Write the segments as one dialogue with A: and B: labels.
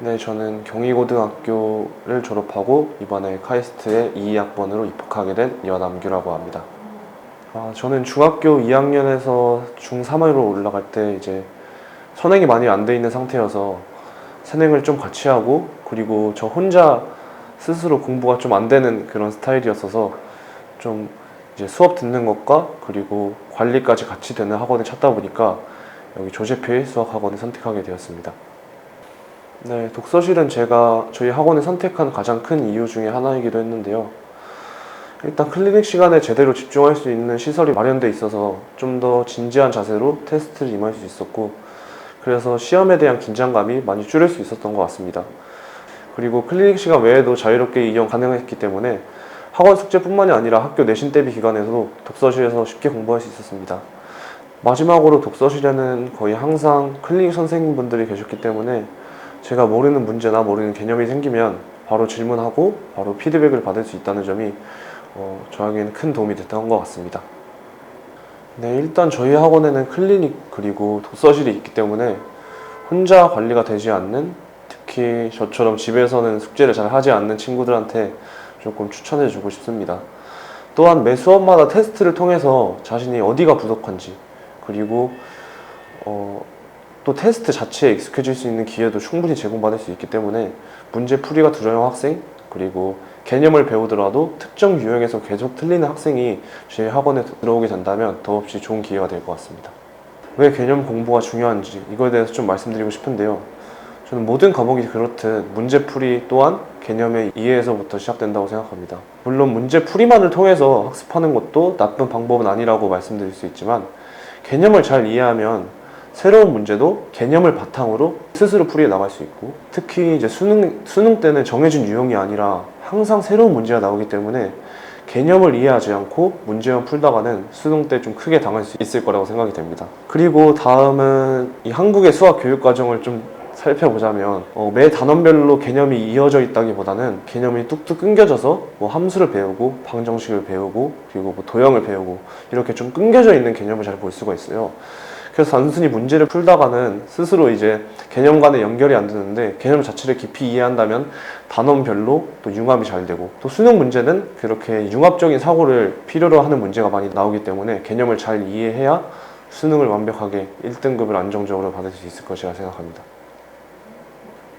A: 네, 저는 경희고등학교를 졸업하고 이번에 카이스트에 2학번으로 입학하게 된 여남규라고 합니다. 저는 중학교 2학년에서 중3으로 올라갈 때 이제 선행이 많이 안 돼 있는 상태여서 선행을 좀 같이 하고, 그리고 저 혼자 스스로 공부가 좀 안 되는 그런 스타일이었어서 좀 이제 수업 듣는 것과 그리고 관리까지 같이 되는 학원을 찾다 보니까 여기 조재필 수학학원을 선택하게 되었습니다. 네, 독서실은 제가 저희 학원을 선택한 가장 큰 이유 중에 하나이기도 했는데요. 일단 클리닉 시간에 제대로 집중할 수 있는 시설이 마련돼 있어서 좀 더 진지한 자세로 테스트를 임할 수 있었고, 그래서 시험에 대한 긴장감이 많이 줄일 수 있었던 것 같습니다. 그리고 클리닉 시간 외에도 자유롭게 이용 가능했기 때문에 학원 숙제뿐만이 아니라 학교 내신 대비 기간에도 독서실에서 쉽게 공부할 수 있었습니다. 마지막으로 독서실에는 거의 항상 클리닉 선생님분들이 계셨기 때문에 제가 모르는 문제나 모르는 개념이 생기면 바로 질문하고 바로 피드백을 받을 수 있다는 점이 저에게는 큰 도움이 됐던 것 같습니다. 네, 일단 저희 학원에는 클리닉 그리고 독서실이 있기 때문에 혼자 관리가 되지 않는, 특히 저처럼 집에서는 숙제를 잘 하지 않는 친구들한테 조금 추천해 주고 싶습니다. 또한 매 수업마다 테스트를 통해서 자신이 어디가 부족한지, 그리고 또 테스트 자체에 익숙해질 수 있는 기회도 충분히 제공받을 수 있기 때문에 문제 풀이가 두려운 학생, 그리고 개념을 배우더라도 특정 유형에서 계속 틀리는 학생이 제 학원에 들어오게 된다면 더없이 좋은 기회가 될 것 같습니다. 왜 개념 공부가 중요한지 이거에 대해서 좀 말씀드리고 싶은데요. 저는 모든 과목이 그렇듯 문제풀이 또한 개념의 이해에서부터 시작된다고 생각합니다. 물론 문제풀이만을 통해서 학습하는 것도 나쁜 방법은 아니라고 말씀드릴 수 있지만, 개념을 잘 이해하면 새로운 문제도 개념을 바탕으로 스스로 풀이해 나갈 수 있고, 특히 이제 수능 때는 정해진 유형이 아니라 항상 새로운 문제가 나오기 때문에 개념을 이해하지 않고 문제만 풀다가는 수능 때 좀 크게 당할 수 있을 거라고 생각이 됩니다. 그리고 다음은 이 한국의 수학 교육 과정을 좀 살펴보자면 매 단원별로 개념이 이어져 있다기보다는 개념이 뚝뚝 끊겨져서 함수를 배우고 방정식을 배우고 그리고 도형을 배우고 이렇게 좀 끊겨져 있는 개념을 잘 볼 수가 있어요. 그래서 단순히 문제를 풀다가는 스스로 이제 개념 간의 연결이 안 되는데, 개념 자체를 깊이 이해한다면 단원별로 또 융합이 잘 되고, 또 수능 문제는 그렇게 융합적인 사고를 필요로 하는 문제가 많이 나오기 때문에 개념을 잘 이해해야 수능을 완벽하게 1등급을 안정적으로 받을 수 있을 것이라 생각합니다.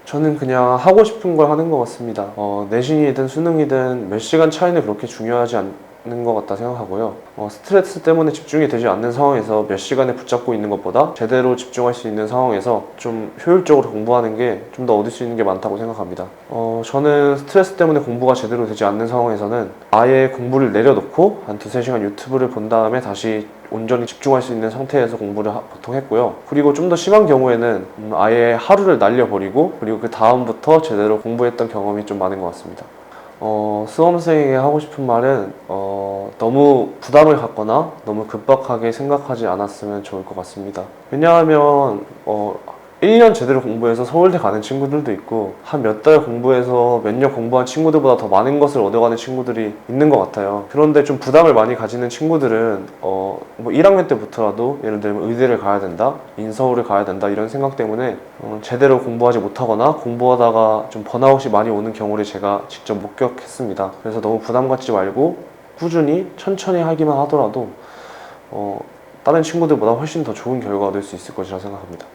A: 저는 그냥 하고 싶은 걸 하는 것 같습니다. 내신이든 수능이든 몇 시간 차이는 그렇게 중요하지 않는 것 같다 생각하고요. 스트레스 때문에 집중이 되지 않는 상황에서 몇 시간에 붙잡고 있는 것보다 제대로 집중할 수 있는 상황에서 좀 효율적으로 공부하는 게 좀 더 얻을 수 있는 게 많다고 생각합니다. 저는 스트레스 때문에 공부가 제대로 되지 않는 상황에서는 아예 공부를 내려놓고 한 2-3시간 유튜브를 본 다음에 다시 온전히 집중할 수 있는 상태에서 공부를 보통 했고요. 그리고 좀 더 심한 경우에는 아예 하루를 날려버리고 그리고 그 다음부터 제대로 공부했던 경험이 좀 많은 것 같습니다. 수험생에게 하고 싶은 말은 너무 부담을 갖거나 너무 급박하게 생각하지 않았으면 좋을 것 같습니다. 왜냐하면 1년 제대로 공부해서 서울대 가는 친구들도 있고, 한 몇 달 공부해서 몇 년 공부한 친구들보다 더 많은 것을 얻어가는 친구들이 있는 것 같아요. 그런데 좀 부담을 많이 가지는 친구들은 1학년 때부터라도 예를 들면 의대를 가야 된다, 인서울을 가야 된다 이런 생각 때문에 제대로 공부하지 못하거나 공부하다가 좀 번아웃이 많이 오는 경우를 제가 직접 목격했습니다. 그래서 너무 부담 갖지 말고 꾸준히 천천히 하기만 하더라도 다른 친구들보다 훨씬 더 좋은 결과가 될 수 있을 것이라 생각합니다.